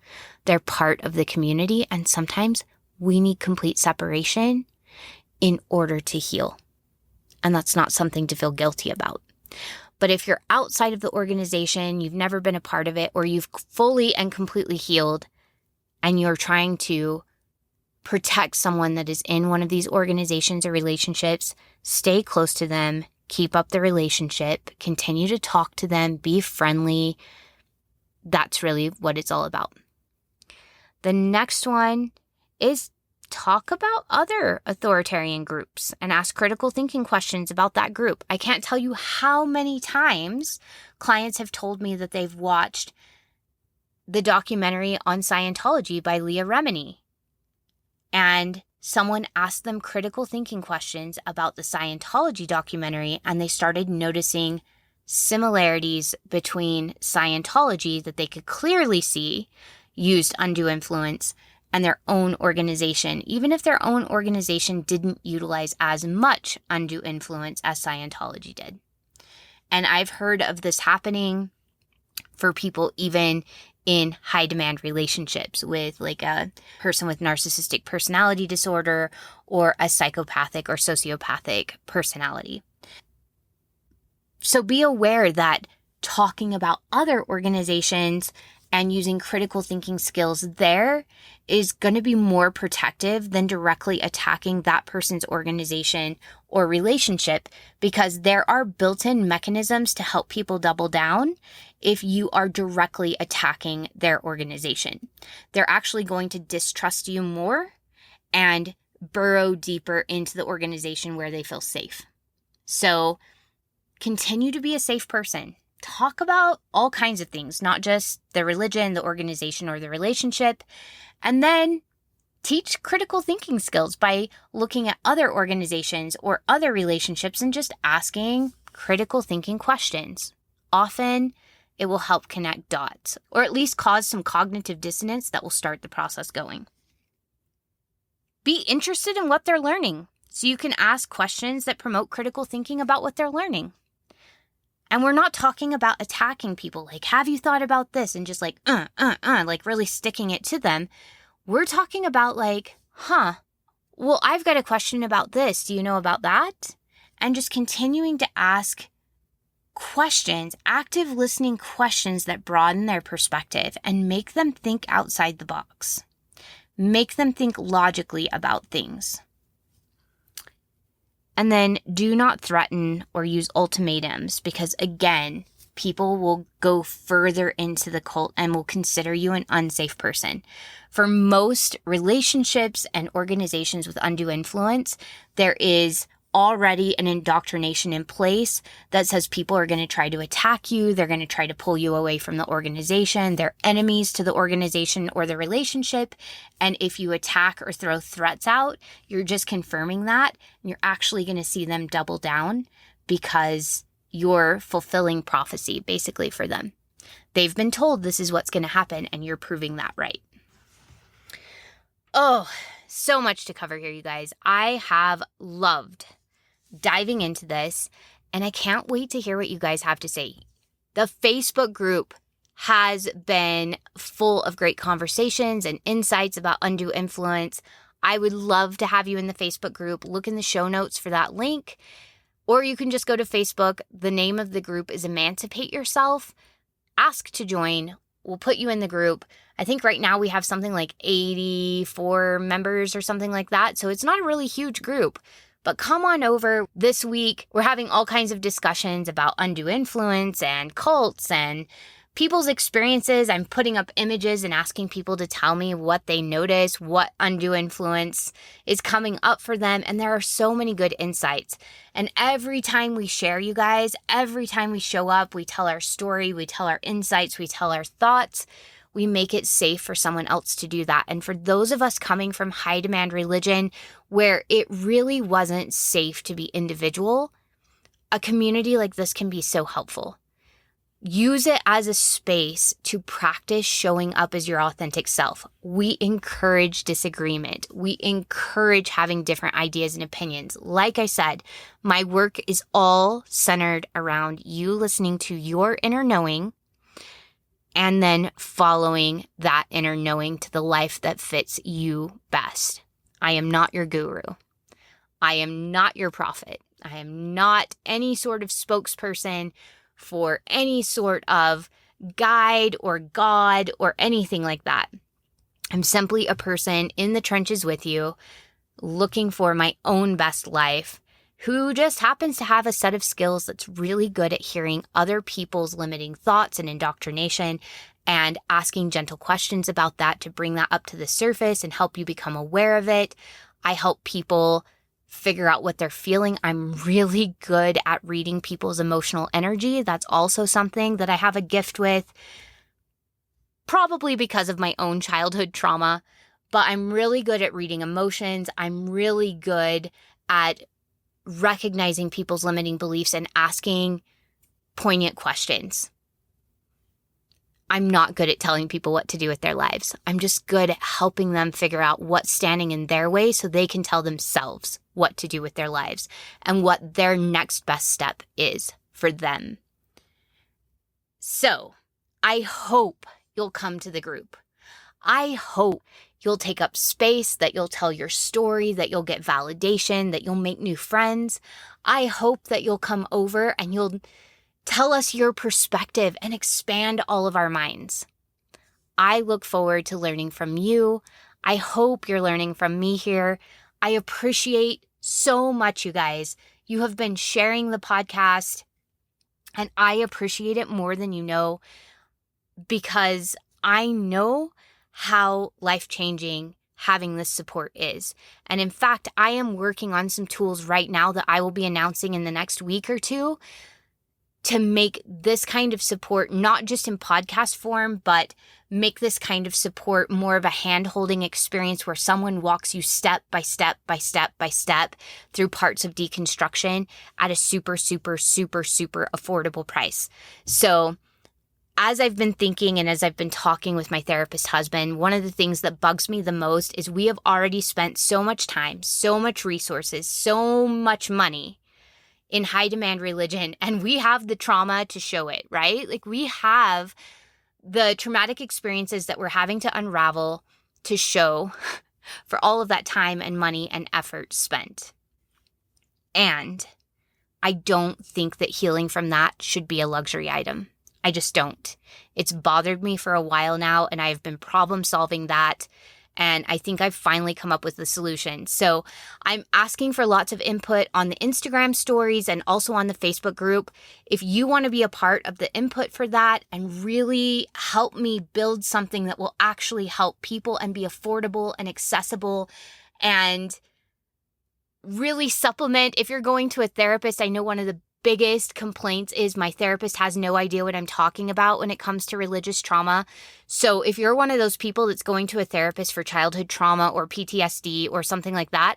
They're part of the community, and sometimes we need complete separation in order to heal. And that's not something to feel guilty about. But if you're outside of the organization, you've never been a part of it, or you've fully and completely healed, and you're trying to protect someone that is in one of these organizations or relationships, stay close to them, keep up the relationship, continue to talk to them, be friendly. That's really what it's all about. The next one is talk about other authoritarian groups and ask critical thinking questions about that group. I can't tell you how many times clients have told me that they've watched the documentary on Scientology by Leah Remini, and someone asked them critical thinking questions about the Scientology documentary, and they started noticing similarities between Scientology that they could clearly see used undue influence and their own organization, even if their own organization didn't utilize as much undue influence as Scientology did. And I've heard of this happening for people even in high demand relationships with like a person with narcissistic personality disorder or a psychopathic or sociopathic personality. So be aware that talking about other organizations and using critical thinking skills there is going to be more protective than directly attacking that person's organization or relationship, because there are built-in mechanisms to help people double down if you are directly attacking their organization. They're actually going to distrust you more and burrow deeper into the organization where they feel safe. So continue to be a safe person. Talk about all kinds of things, not just the religion, the organization, or the relationship. And then teach critical thinking skills by looking at other organizations or other relationships and just asking critical thinking questions. Often it will help connect dots, or at least cause some cognitive dissonance that will start the process going. Be interested in what they're learning so you can ask questions that promote critical thinking about what they're learning. And we're not talking about attacking people, like, have you thought about this? And just like, like really sticking it to them. We're talking about like, well, I've got a question about this. Do you know about that? And just continuing to ask questions, active listening questions that broaden their perspective and make them think outside the box. Make them think logically about things. And then do not threaten or use ultimatums, because again, people will go further into the cult and will consider you an unsafe person. For most relationships and organizations with undue influence, there is already an indoctrination in place that says people are going to try to attack you. They're going to try to pull you away from the organization. They're enemies to the organization or the relationship. And if you attack or throw threats out, you're just confirming that. And you're actually going to see them double down because you're fulfilling prophecy basically for them. They've been told this is what's going to happen, and you're proving that right. Oh, so much to cover here, you guys. I have loved diving into this, and I can't wait to hear what you guys have to say. The Facebook group has been full of great conversations and insights about undue influence. I would love to have you in the Facebook group. Look in the show notes for that link, or you can just go to Facebook. The name of the group is Emancipate Yourself. Ask to join. We'll put you in the group. I think right now we have something like 84 members or something like that. So it's not a really huge group. But come on over this week. We're having all kinds of discussions about undue influence and cults and people's experiences. I'm putting up images and asking people to tell me what they notice, what undue influence is coming up for them. And there are so many good insights. And every time we share, you guys, every time we show up, we tell our story, we tell our insights, we tell our thoughts. We make it safe for someone else to do that. And for those of us coming from high demand religion where it really wasn't safe to be individual, a community like this can be so helpful. Use it as a space to practice showing up as your authentic self. We encourage disagreement. We encourage having different ideas and opinions. Like I said, my work is all centered around you listening to your inner knowing and then following that inner knowing to the life that fits you best. I am not your guru. I am not your prophet. I am not any sort of spokesperson for any sort of guide or God or anything like that. I'm simply a person in the trenches with you, looking for my own best life, who just happens to have a set of skills that's really good at hearing other people's limiting thoughts and indoctrination and asking gentle questions about that to bring that up to the surface and help you become aware of it. I help people figure out what they're feeling. I'm really good at reading people's emotional energy. That's also something that I have a gift with, probably because of my own childhood trauma, but I'm really good at reading emotions. I'm really good at recognizing people's limiting beliefs and asking poignant questions. I'm not good at telling people what to do with their lives. I'm just good at helping them figure out what's standing in their way so they can tell themselves what to do with their lives and what their next best step is for them. So, I hope you'll come to the group. I hope you'll take up space, that you'll tell your story, that you'll get validation, that you'll make new friends. I hope that you'll come over and you'll tell us your perspective and expand all of our minds. I look forward to learning from you. I hope you're learning from me here. I appreciate so much, you guys. You have been sharing the podcast, and I appreciate it more than you know, because I know how life-changing having this support is. And in fact, I am working on some tools right now that I will be announcing in the next week or two to make this kind of support, not just in podcast form, but make this kind of support more of a hand-holding experience where someone walks you step by step by step by step through parts of deconstruction at a super, super, super, super affordable price. So as I've been thinking and as I've been talking with my therapist husband, one of the things that bugs me the most is we have already spent so much time, so much resources, so much money in high demand religion, and we have the trauma to show it, right? Like we have the traumatic experiences that we're having to unravel to show for all of that time and money and effort spent. And I don't think that healing from that should be a luxury item. I just don't. It's bothered me for a while now, and I've been problem solving that. And I think I've finally come up with the solution. So I'm asking for lots of input on the Instagram stories and also on the Facebook group. If you want to be a part of the input for that and really help me build something that will actually help people and be affordable and accessible and really supplement. If you're going to a therapist, I know one of the biggest complaints is my therapist has no idea what I'm talking about when it comes to religious trauma. So if you're one of those people that's going to a therapist for childhood trauma or PTSD or something like that,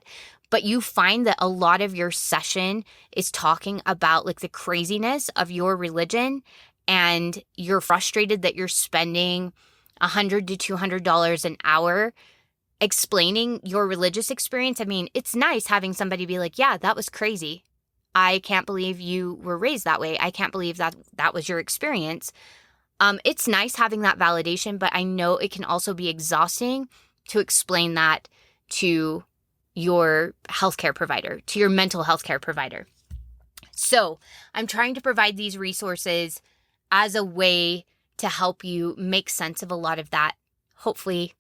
but you find that a lot of your session is talking about like the craziness of your religion, and you're frustrated that you're spending $100 to $200 an hour explaining your religious experience. I mean, it's nice having somebody be like, yeah, that was crazy. I can't believe you were raised that way. I can't believe that was your experience. It's nice having that validation, but I know it can also be exhausting to explain that to your healthcare provider, to your mental health care provider. So I'm trying to provide these resources as a way to help you make sense of a lot of that, hopefully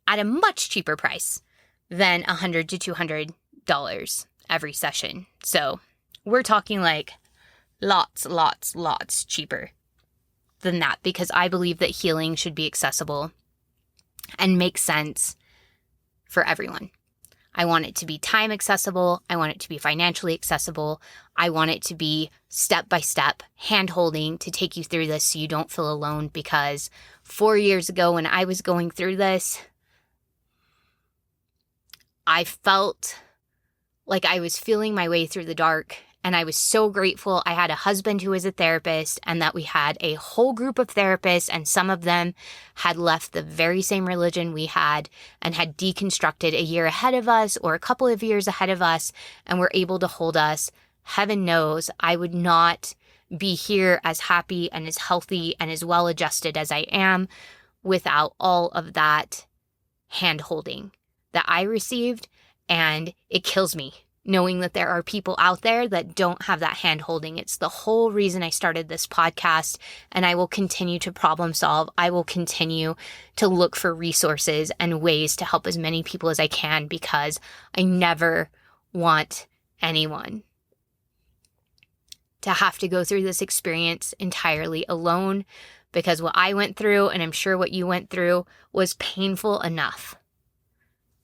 at a much cheaper price than $100 to $200 every session. So we're talking like lots cheaper than that, because I believe that healing should be accessible and make sense for everyone. I want it to be time accessible. I want it to be financially accessible. I want it to be step-by-step hand-holding to take you through this so you don't feel alone, because 4 years ago when I was going through this, I felt like I was feeling my way through the dark, and I was so grateful I had a husband who was a therapist, and that we had a whole group of therapists, and some of them had left the very same religion we had and had deconstructed a year ahead of us or a couple of years ahead of us, and were able to hold us. Heaven knows I would not be here as happy and as healthy and as well adjusted as I am without all of that hand holding that I received. And it kills me knowing that there are people out there that don't have that hand holding. It's the whole reason I started this podcast, and I will continue to problem solve. I will continue to look for resources and ways to help as many people as I can, because I never want anyone to have to go through this experience entirely alone, because what I went through, and I'm sure what you went through, was painful enough.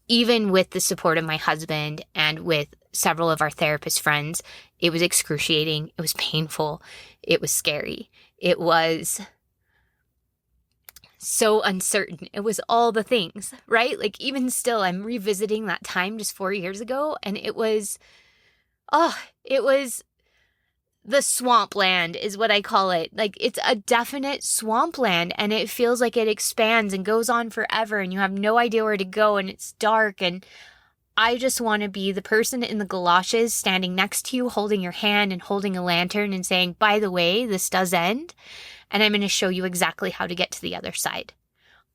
Even with the support of my husband and with several of our therapist friends, it was excruciating. It was painful. It was scary. It was so uncertain. It was all the things, right? Like even still, I'm revisiting that time just 4 years ago, and it was the swampland is what I call it. Like it's a definite swampland, and it feels like it expands and goes on forever, and you have no idea where to go, and it's dark. And I just want to be the person in the galoshes standing next to you, holding your hand and holding a lantern and saying, by the way, this does end, and I'm going to show you exactly how to get to the other side.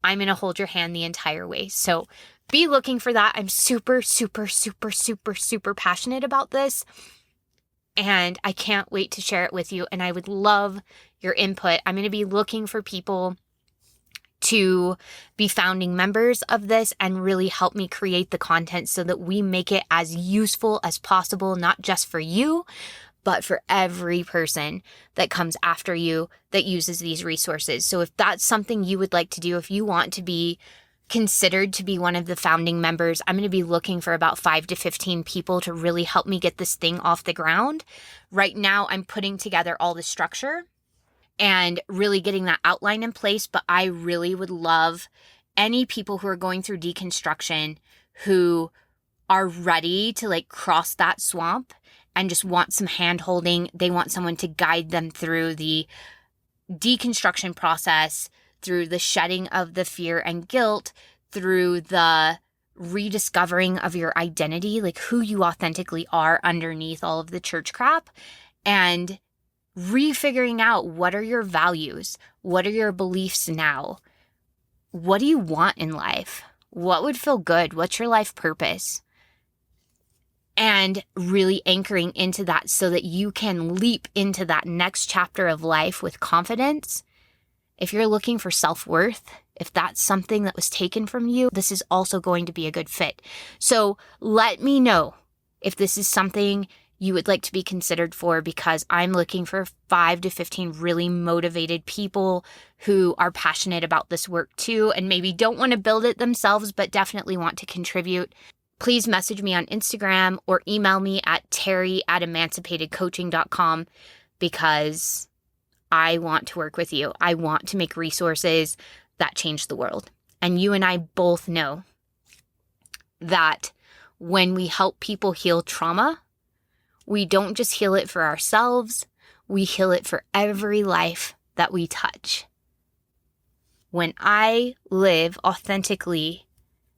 I'm going to hold your hand the entire way. So be looking for that. I'm super passionate about this, and I can't wait to share it with you. And I would love your input. I'm going to be looking for people to be founding members of this and really help me create the content so that we make it as useful as possible, not just for you, but for every person that comes after you that uses these resources. So if that's something you would like to do, if you want to be considered to be one of the founding members, I'm going to be looking for about 5 to 15 people to really help me get this thing off the ground. Right now, I'm putting together all the structure and really getting that outline in place, but I really would love any people who are going through deconstruction who are ready to like cross that swamp and just want some hand holding. They want someone to guide them through the deconstruction process, through the shedding of the fear and guilt, through the rediscovering of your identity, like who you authentically are underneath all of the church crap, and refiguring out what are your values, what are your beliefs now, what do you want in life, what would feel good, what's your life purpose, and really anchoring into that so that you can leap into that next chapter of life with confidence. If you're looking for self-worth, if that's something that was taken from you, this is also going to be a good fit. So let me know if this is something you would like to be considered for, because I'm looking for 5 to 15 really motivated people who are passionate about this work too, and maybe don't want to build it themselves, but definitely want to contribute. please message me on Instagram or email me at terry@emancipatedcoaching.com because I want to work with you. I want to make resources that change the world. And you and I both know that when we help people heal trauma, we don't just heal it for ourselves, we heal it for every life that we touch. When I live authentically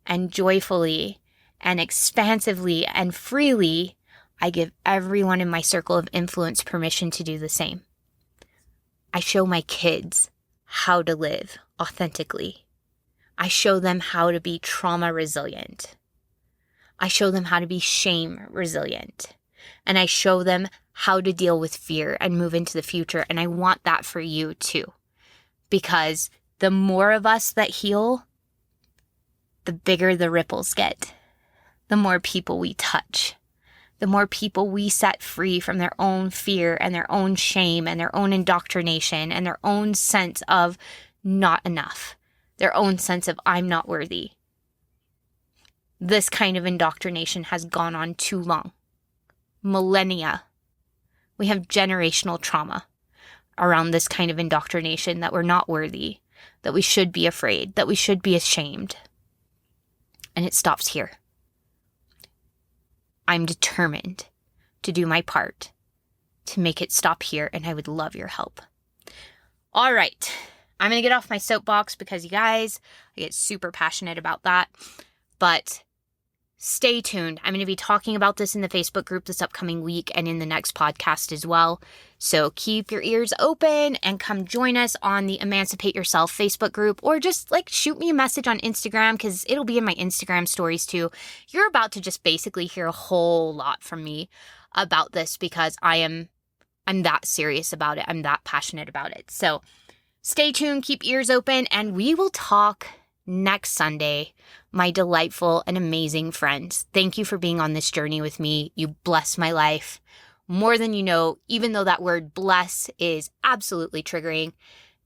and joyfully and expansively and freely, I give everyone in my circle of influence permission to do the same. I show my kids how to live authentically. I show them how to be trauma resilient. I show them how to be shame resilient. And I show them how to deal with fear and move into the future. And I want that for you too. Because the more of us that heal, the bigger the ripples get. The more people we touch. The more people we set free from their own fear and their own shame and their own indoctrination and their own sense of not enough. Their own sense of I'm not worthy. This kind of indoctrination has gone on too long. Millennia. We have generational trauma around this kind of indoctrination that we're not worthy, that we should be afraid, that we should be ashamed. And it stops here. I'm determined to do my part to make it stop here, and I would love your help. All right. I'm going to get off my soapbox because, you guys, I get super passionate about that. But stay tuned. I'm going to be talking about this in the Facebook group this upcoming week and in the next podcast as well. So keep your ears open and come join us on the Emancipate Yourself Facebook group, or just shoot me a message on Instagram because it'll be in my Instagram stories too. You're about to just basically hear a whole lot from me about this because I'm that serious about it. I'm that passionate about it. So stay tuned, keep ears open, and we will talk next Sunday, my delightful and amazing friends. Thank you for being on this journey with me. You bless my life more than you know, even though that word bless is absolutely triggering.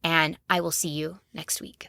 And I will see you next week.